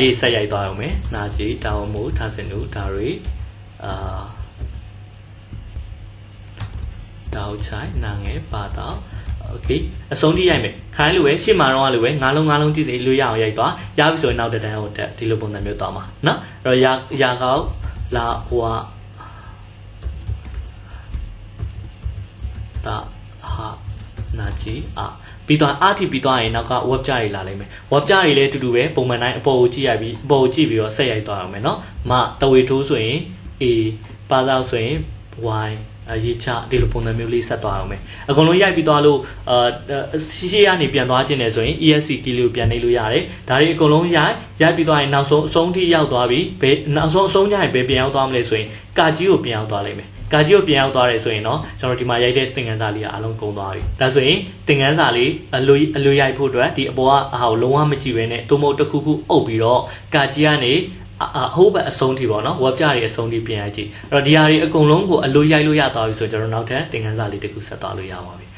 လေးဆက်ရိုက်သွားအောင်မယ်နာကြီးတောင်မိုးထားစင်တို့ဒါတွေတောက်ချိုင်နာငယ်ပါတော့โอเคအဆုံးထိရိုက်မယ်ခိုင်းလို့ပဲရှေ့မှာတော့လို့ပဲငါးလုံးကြည့်သေးလို့ရအောင်ရိုက်သွားရပြီဆိုရင်နောက်တစ်တန်းဟိုတက်ဒီလိုပုံစံမျိုးသွားမှာနော်အဲ့တော့ရာကောက်လာဟိုတာဟာနာကြီးပြီးတော့အားထိပြီးသွားရင်နောက်က web ကြတွေလာလိမ့်မယ် web ကြတွေလည်းအတူတူပဲပုံမှန်တိုင်းအပေါ်ကိုကြည့်ရပြီးအပေါ်ကိုကြည့်ပြီးတော့ဆက်ရိုက်သွားအောင်မယ်နော်မတဝေထိုးဆိုရင် A ပါတော့ဆိုရင် Y ရေးချဒီလိုပုံစံမျိုးလေးဆက်သွားအောင်မယ်အကုန်လုံးရိုက်ပြီးသွားလို့ရှေ့ကနေပြန်သွားခြင်းနဲ့ဆိုရင် ESC key လေးကိုပြန်နှိပ်လို့ရတယ်ဒါတွေအကုန်လုံးရိုက်ပြီးသွားရင်နောက်ဆုံးအဆုံးထိရောက်သွားပြီဘယ်နောက်ဆုံးအဆုံးကြရင်ဘယ်ပြန်ရောက်သွားမလဲဆိုရင်ကာကြီးကိုပြန်ရောက်သွားလိမ့်မယ်ကာကြီးကိုပြန်ရောက်သွားတယ်ဆိုရင်တော့ကျွန်တော်ဒီမှာရိုက်တဲ့သင်ခန်းစာလေးကအလုံးကုန်သွားပြီဒါဆိုရင်သင်ခန်းစာလေးအလိုရိုက်ဖို့အတွက်ဒီအပေါ်ကအဟာကိုလုံးဝမကြည့်ဘဲနဲ့တိုးမို့တစ်ခုခုအုပ်ပြီးတော့ကာကြီးကနေဟိုဘက်အဆုံးထိပေါ့နော် web ကြတွေအဆုံးထိပြန်ရကြည့်အဲ့တော့ဒီဟာတွေအကုန်လုံးကိုအလိုရိုက်လို့ရသွားပြီဆိုရင်ကျွန်တော်နောက်ထပ်သင်ခန်းစာလေးတစ်ခုဆက်သွားလို့ရပါပြီ